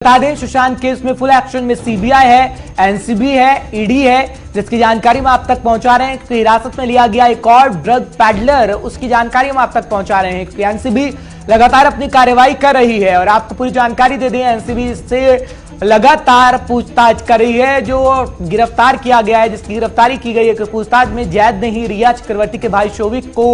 बता दें, सुशांत केस में फुल एक्शन में सीबीआई है, एनसीबी है, ईडी है, जिसकी जानकारी हम आप तक पहुंचा रहे हैं कि हिरासत में लिया गया एक और ड्रग पैडलर, उसकी जानकारी हम आप तक पहुंचा रहे हैं कि एनसीबी लगातार अपनी कार्रवाई कर रही है। और आपको पूरी जानकारी दे दें, एनसीबी से लगातार पूछताछ कर रही है। जो गिरफ्तार किया गया है, जिसकी गिरफ्तारी की गई है, पूछताछ में जैद ने ही रिया चक्रवर्ती के भाई शोविक को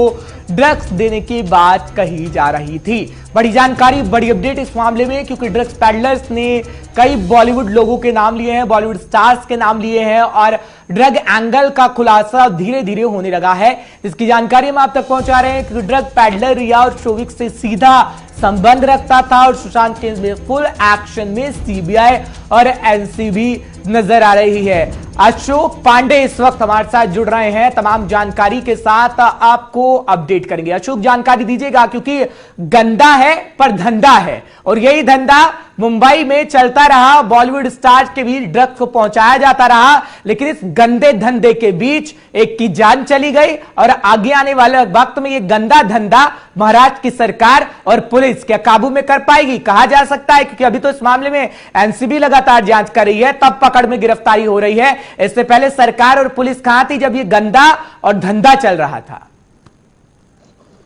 ड्रग्स देने की बात कही जा रही थी। बड़ी जानकारी, बड़ी अपडेट इस मामले में, क्योंकि ड्रग्स पैडलर्स ने कई बॉलीवुड लोगों के नाम लिए हैं, बॉलीवुड स्टार्स के नाम लिए हैं और ड्रग एंगल का खुलासा धीरे धीरे होने लगा है। इसकी जानकारी हम आप तक पहुंचा रहे हैं कि ड्रग पैडलर रिया और शोविक से सीधा संबंध रखता था और सुशांत केस में फुल एक्शन में सीबीआई और एनसीबी नजर आ रही है। अशोक पांडे इस वक्त हमारे साथ जुड़ रहे हैं, तमाम जानकारी के साथ आपको अपडेट करेंगे। अशोक, जानकारी दीजिएगा, क्योंकि गंदा है पर धंधा है और यही धंधा मुंबई में चलता रहा। बॉलीवुड स्टार्स के बीच ड्रग्स को पहुंचाया जाता रहा, लेकिन इस गंदे धंधे के बीच एक की जान चली गई और आगे आने वाले वक्त में यह गंदा धंधा महाराष्ट्र की सरकार और पुलिस क्या काबू में कर पाएगी? कहा जा सकता है, क्योंकि अभी तो इस मामले में एनसीबी लगातार जांच कर रही है, तब पकड़ में गिरफ्तारी हो रही है। इससे पहले सरकार और पुलिस कहां थी जब ये गंदा और धंधा चल रहा था?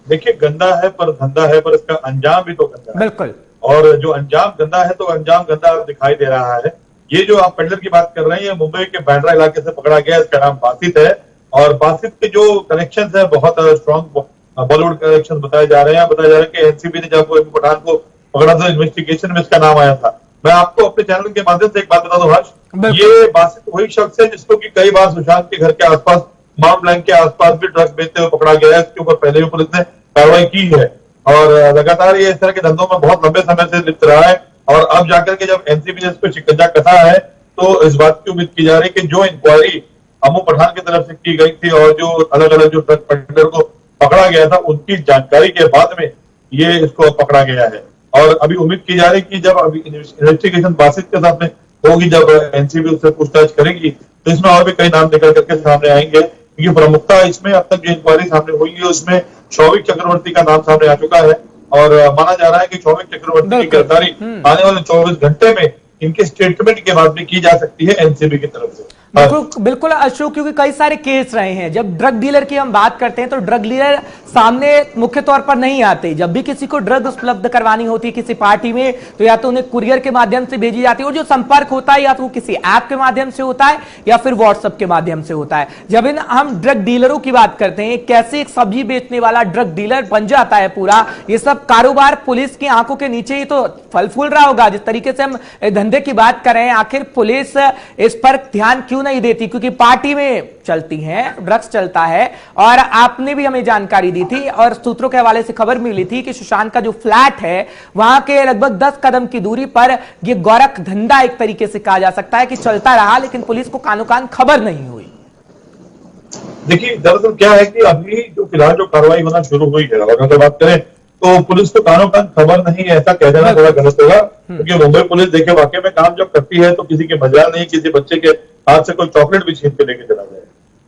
देखिए, गंदा है पर धंधा है, पर इसका अंजाम भी तो गंदा है। बिल्कुल। और जो अंजाम गंदा है तो अंजाम गंदा दिखाई दे रहा है। ये जो आप पेडलर की बात कर रहे हैं, मुंबई के बांद्रा इलाके से पकड़ा गया। इसका नाम बासित है और बासित के जो कनेक्शन है बहुत स्ट्रॉन्ग बॉलीवुड कनेक्शन बताए जा रहे हैं। बताया जा रहा है कि एनसीबी ने जब पठान को पकड़ा था, इन्वेस्टिगेशन में इसका नाम आया था। मैं आपको अपने चैनल के माध्यम से एक बात बता दूं हर्ष, ये बासित वही शख्स है जिसको कि कई बार सुशांत के घर के आसपास, माउंट ब्लैंक के आसपास भी ड्रग्स बेचते हुए पकड़ा गया है। इसके ऊपर पहले भी पुलिस ने कार्रवाई की है और लगातार ये इस तरह के धंधों में बहुत लंबे समय से लिप्त रहा है। और अब जाकर के जब एनसीबी ने इस पर शिकंजा कसा है, तो इस बात की उम्मीद की जा रही है कि जो इंक्वायरी अमू पठान की तरफ से की गई थी और जो अलग अलग जो ड्रग पेडलर को पकड़ा गया था, उनकी जानकारी के बाद में ये इसको पकड़ा गया है। और अभी उम्मीद की जा रही है कि जब अभी इन्वेस्टिगेशन बासित के साथ में होगी, जब एनसीबी उससे पूछताछ करेगी, तो इसमें और भी कई नाम निकल करके सामने आएंगे। क्योंकि प्रमुखता इसमें अब तक जो इंक्वायरी सामने हुई है उसमें शौविक चक्रवर्ती का नाम सामने आ चुका है और माना जा रहा है कि शौविक चक्रवर्ती की गिरफ्तारी आने वाले 24 घंटे में इनके स्टेटमेंट के बाद में की जा सकती है एनसीबी की तरफ से। बिल्कुल अशोक, क्योंकि कई सारे केस रहे हैं। जब ड्रग डीलर की हम बात करते हैं तो ड्रग डीलर सामने मुख्य तौर पर नहीं आते। जब भी किसी को ड्रग उपलब्ध करवानी होती है किसी पार्टी में, तो या तो उन्हें कुरियर के माध्यम से भेजी जाती है और जो संपर्क होता है या तो वो किसी ऐप के माध्यम से होता है या फिर व्हाट्सएप के माध्यम से होता है। जब हम ड्रग डीलरों की बात करते हैं, कैसे एक सब्जी बेचने वाला ड्रग डीलर बन जाता है पूरा, ये सब कारोबार पुलिस की आंखों के नीचे ही तो फल फूल रहा होगा। जिस तरीके से हम धंधे की बात कर रहे हैं, आखिर पुलिस इस पर ध्यान क्यों नहीं देती? क्योंकि पार्टी में चलती है, ड्रग्स चलता है। और आपने भी हमें जानकारी दी थी और सूत्रों के हवाले से खबर मिली थी कि सुशांत का जो फ्लैट है, वहां के लगभग 10 कदम की दूरी पर यह गोरख धंधा एक तरीके से कहा जा सकता है कि चलता रहा, लेकिन पुलिस को कानो कान खबर नहीं हुई। देखिए, दरअसल क्या है कि अभी जो फिलहाल जो कार्रवाई होना शुरू हुई है, अगर बात करें तो पुलिस को कानो कान खबर नहीं है, ऐसा कह देना थोड़ा गलत होगा। क्योंकि मुंबई पुलिस देखिए वाकई में काम जब करती है तो किसी के मजाल नहीं किसी बच्चे के हाथ से कोई चॉकलेट भी छीन के लेके चला जाए।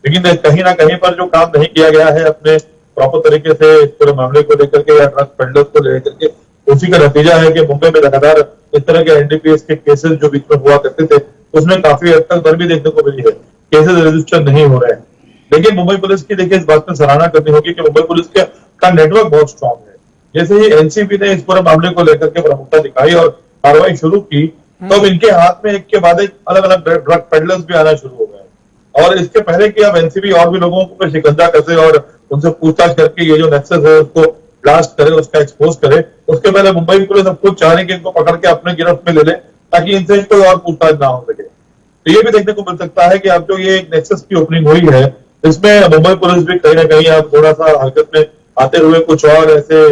लेकिन कहीं ना कहीं पर जो काम नहीं किया गया है अपने प्रॉपर तरीके से इस पूरे मामले को लेकर के या ड्रग पेडलर्स को लेकर के, उसी का नतीजा है कि मुंबई में लगातार इस तरह के एनडीपीएस के केसेस जो बीच में हुआ करते थे, उसमें काफी हद तक भी देखने को मिली है, केसेस रजिस्टर नहीं हो रहे हैं। लेकिन मुंबई पुलिस की देखिए इस बात में सराहना करनी होगी कि मुंबई पुलिस का नेटवर्क बहुत स्ट्रॉन्ग है। जैसे ही एनसीबी ने इस पूरे मामले को लेकर के प्रमुखता दिखाई और कार्रवाई शुरू की, तो अब इनके हाथ में एक के बाद एक अलग अलग ड्रग पेडलर्स भी आना शुरू हो गए। और इसके पहले कि अब एनसीबी और भी लोगों को शिकंजा कसे और उनसे पूछताछ करके ये जो नेक्सस है उसको ब्लास्ट करे, उसका एक्सपोज करे, उसके पहले मुंबई पुलिस अब खुद चाह रही कि इनको पकड़ के अपने गिरफ्त में ले ले, ताकि इनसे कोई और पूछताछ ना हो सके। तो ये भी देखने को मिल सकता है कि अब जो ये नेक्सस की ओपनिंग हुई है, इसमें मुंबई पुलिस भी कहीं ना कहीं अब थोड़ा सा हरकत में आते हुए कुछ और ऐसे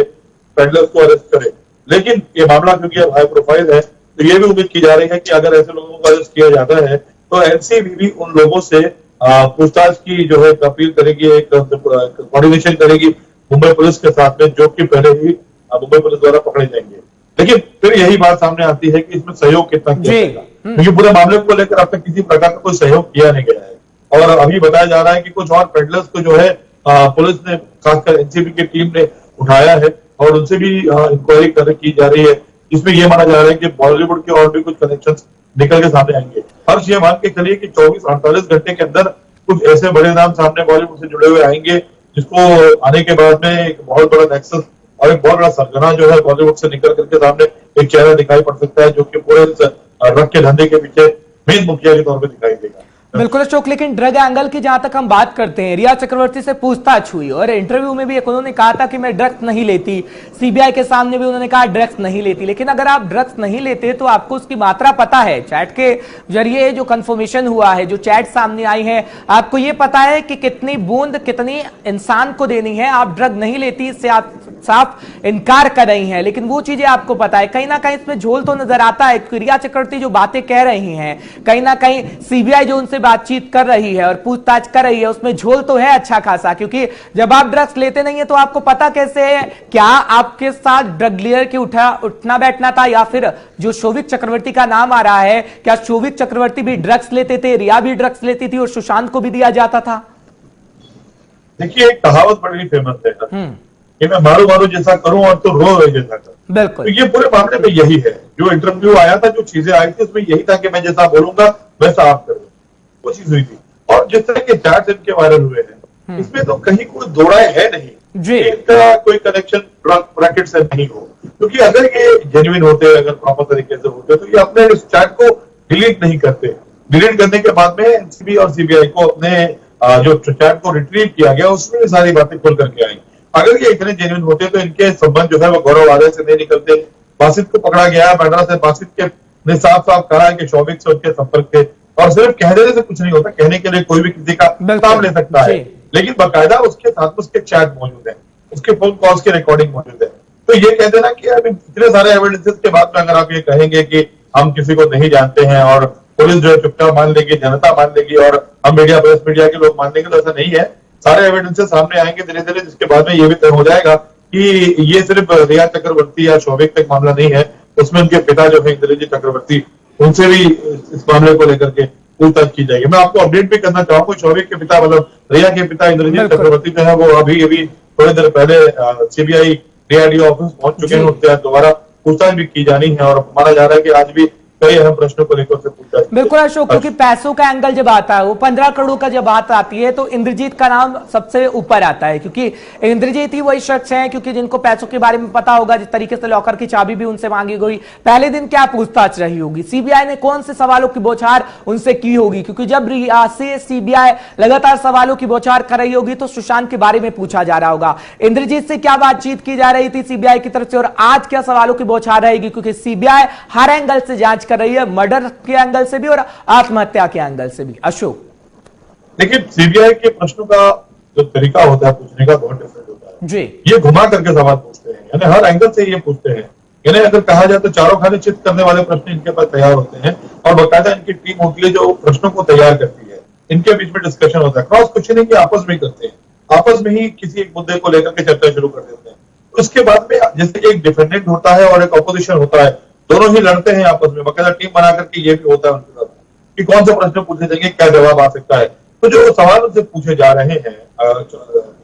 पेडलर्स को अरेस्ट करे। लेकिन ये मामला क्योंकि अब हाई प्रोफाइल है, तो ये भी उम्मीद की जा रही है कि अगर ऐसे लोगों को अरेस्ट किया जाता है तो एनसीबी भी उन लोगों से पूछताछ की जो है अपील करेगी, एक कोऑर्डिनेशन करेगी मुंबई पुलिस के साथ में, जो कि पहले ही मुंबई पुलिस द्वारा पकड़े जाएंगे। लेकिन फिर यही बात सामने आती है कि इसमें सहयोग कितना किया जाएगा, क्योंकि पूरे मामले को लेकर अब तक किसी प्रकार का कोई सहयोग किया नहीं गया है। और अभी बताया जा रहा है कि कुछ और पेडलर्स को जो है पुलिस ने, खासकर एनसीबी की टीम ने उठाया है और उनसे भी इंक्वायरी की जा रही है इसमें ये माना जा रहा है कि बॉलीवुड के और भी कुछ कनेक्शन निकल के सामने आएंगे। हर ये मान के चलिए कि 24-48 घंटे के अंदर कुछ ऐसे बड़े नाम सामने बॉलीवुड से जुड़े हुए आएंगे, जिसको आने के बाद में एक बहुत बड़ा नेक्सस और एक बहुत बड़ा सरगना जो है बॉलीवुड से निकल करके सामने एक चेहरा दिखाई पड़ सकता है, जो कि पूरे ड्रग के धंधे के पीछे मेन मुखिया के तौर पर दिखाई देगा। बिल्कुल अशोक, लेकिन ड्रग एंगल की जहां तक हम बात करते हैं, रिया चक्रवर्ती से पूछताछ हुई और इंटरव्यू में भी एक उन्होंने कहा था कि मैं ड्रग्स नहीं लेती, सीबीआई के सामने भी उन्होंने कहा ड्रग्स नहीं लेती। लेकिन अगर आप ड्रग्स नहीं लेते तो आपको उसकी मात्रा पता है, चैट के जरिए जो कंफर्मेशन हुआ है, जो चैट सामने आई है, आपको यह पता है कि कितनी बूंद कितनी इंसान को देनी है। आप ड्रग नहीं लेती, इससे आप साफ इनकार कर रही हैं, लेकिन वो चीजें आपको पता है। कहीं ना कहीं इसमें झोल तो नजर आता है। रिया चक्रवर्ती जो बातें कह रही हैं, कहीं ना कहीं सीबीआई जो उनसे बातचीत कर रही है और पूछताछ कर रही है, उसमें झोल तो है अच्छा खासा, क्योंकि जब आप ड्रग्स लेते नहीं है तो आपको पता कैसे है क्या आपके साथ ड्रग डीलर के उठना बैठना था, या फिर जो शोभिक चक्रवर्ती का नाम आ रहा है, क्या शोभिक चक्रवर्ती भी ड्रग्स लेते थे, रिया भी ड्रग्स लेती थी और सुशांत को भी दिया जाता था? देखिए, एक कहावत बड़ी फेमस है कि मैं मारू मारू जैसा करूं और तो रो जैसा करूं। बिल्कुल, तो ये पूरे मामले में यही है। जो इंटरव्यू आया था, जो चीजें आई थी, उसमें यही था कि मैं जैसा बोलूंगा वैसा आप करो, वो चीज हुई थी। और जिस तरह के चैट्स इनके वायरल हुए हैं, इसमें तो कहीं कोई दो राय है नहीं जी, इनका कोई कनेक्शन ब्रैकेट से नहीं हो। क्योंकि अगर ये जेन्युइन होते, अगर प्रॉपर तरीके से होते, तो ये अपने इस चैट को डिलीट नहीं करते। डिलीट करने के बाद में एनसीबी और सीबीआई को अपने जो चैट को रिट्रीव किया गया, उसमें सारी बातें खुल करके आई। अगर ये इतने जेन्युइन होते तो इनके संबंध जो है वो गौरव आर्य से नहीं निकलते। बासित को पकड़ा गया, मैड्रा से बासित के ने साफ साफ कहा है कि शोभिक से उनके संपर्क थे, और सिर्फ कह देने से कुछ नहीं होता, कहने के लिए कोई भी किसी का नाम ले सकता है, लेकिन बाकायदा उसके साथ उसके चैट मौजूद है, उसके फोन कॉल्स की रिकॉर्डिंग मौजूद है। तो ये कह देना कि अभी इतने सारे एविडेंसेस के बाद में अगर आप ये कहेंगे कि हम किसी को नहीं जानते हैं और पुलिस जो है चुपचाप मान लेगी, जनता मान लेगी और हम मीडिया, प्रेस मीडिया के लोग मान लेंगे, तो ऐसा नहीं है। सारे एविडेंसेस सामने आएंगे धीरे धीरे, जिसके बाद में ये भी तय हो जाएगा कि ये सिर्फ रिया चक्रवर्ती या शोभिक तक मामला नहीं है, उसमें उनके पिता जो है इंद्रजीत चक्रवर्ती, उनसे भी इस मामले को लेकर के पूछताछ की जाएगी। मैं आपको अपडेट भी करना चाहूंगा, शोभिक के पिता मतलब रिया के पिता इंद्रजीत चक्रवर्ती जो है वो अभी थोड़ी देर पहले सीबीआई डीआरडीओ ऑफिस पहुंच चुके हैं, उनसे दोबारा पूछताछ भी की जानी है और माना जा रहा है कि आज भी कई अहम प्रश्नों को लेकर पूछताछ। बिल्कुल अशोक, क्योंकि पैसों का एंगल जब आता है, वो 15 करोड़ का जब बात आती है तो इंद्रजीत का नाम सबसे ऊपर आता है, क्योंकि इंद्रजीत ही वही शख्स हैं क्योंकि जिनको पैसों के बारे में पता होगा। जिस तरीके से लॉकर की चाबी भी उनसे मांगी गई, पहले दिन क्या पूछताछ रही होगी, सीबीआई ने कौन से सवालों की बौछार उनसे की होगी, क्योंकि जब रिया से सीबीआई लगातार सवालों की बौछार कर रही होगी तो सुशांत के बारे में पूछा जा रहा होगा। इंद्रजीत से क्या बातचीत की जा रही थी सीबीआई की तरफ से, और आज क्या सवालों की बौछार रहेगी, क्योंकि सीबीआई हर एंगल से जांच कर रही है, मर्डर के एंगल से भी और आत्महत्या के एंगल से भी। अशोक, देखिए, सीबीआई के प्रश्नों का जो तरीका होता है पूछने का बहुत डिफरेंट होता है जी। ये घुमा करके सवाल पूछते हैं, यानी हर एंगल से ये पूछते हैं। यानी अगर कहा जाए तो चारों खाने चित करने वाले प्रश्न इनके पास तैयार होते हैं और बाकायदा इनकी टीम होती है जो प्रश्नों को तैयार करती है। इनके बीच में डिस्कशन होता है, क्रॉस क्वेश्चनिंग आपस में करते हैं, आपस में ही किसी एक मुद्दे को लेकर के चर्चा शुरू कर देते हैं। उसके बाद में जैसे एक डिफेंडेंट होता है और एक ऑपोजिशन होता है, दोनों ही लड़ते हैं आपस में, बाकायदा टीम बना करके ये भी होता है उनके साथ कि कौन से प्रश्न पूछे जाएंगे, क्या जवाब आ सकता है। तो जो सवाल उनसे पूछे जा रहे हैं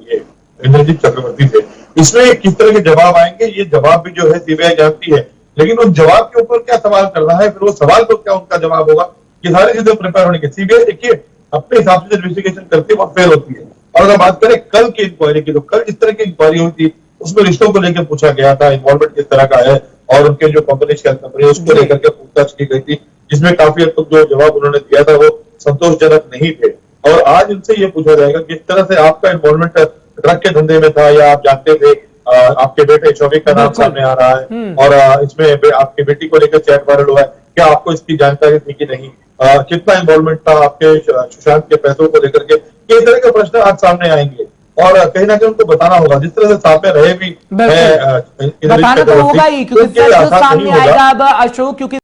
ये इंद्रजीत चक्रवर्ती से, इसमें किस तरह के जवाब आएंगे, ये जवाब भी जो है सीबीआई जानती है, लेकिन उन जवाब के ऊपर क्या सवाल करना है, फिर वो सवाल तो क्या उनका जवाब होगा, ये सारी चीजें प्रिपेयर होने की। सीबीआई देखिए अपने हिसाब से इन्वेस्टिगेशन करती है, वो फेल होती है। और अगर बात करें कल की इंक्वायरी की, तो कल जिस तरह की इंक्वायरी हुई थी उसमें रिश्तों को लेकर पूछा गया था, इन्वॉल्वमेंट किस तरह का है और उनके जो कंपनी शेयर कंपनी है उसको लेकर के पूछताछ की गई थी, जिसमें काफी हद तक जो जवाब उन्होंने दिया था वो संतोषजनक नहीं थे। और आज उनसे ये पूछा जाएगा किस तरह से आपका इन्वॉल्वमेंट ड्रग के धंधे में था, या आप जानते थे, आपके बेटे शोभिक का नाम सामने आ रहा है और इसमें आपकी बेटी को लेकर चैट वायरल हुआ है, क्या आपको इसकी जानकारी थी कि नहीं, कितना इन्वॉल्वमेंट था आपके सुशांत के पैसों को लेकर के, इस तरह के प्रश्न आज सामने आएंगे और कहीं ना कहीं उनको बताना होगा। जिस तरह से सामने रहे भी बताना तो होगा ही, क्योंकि सामने आएगा अब अशोक, क्योंकि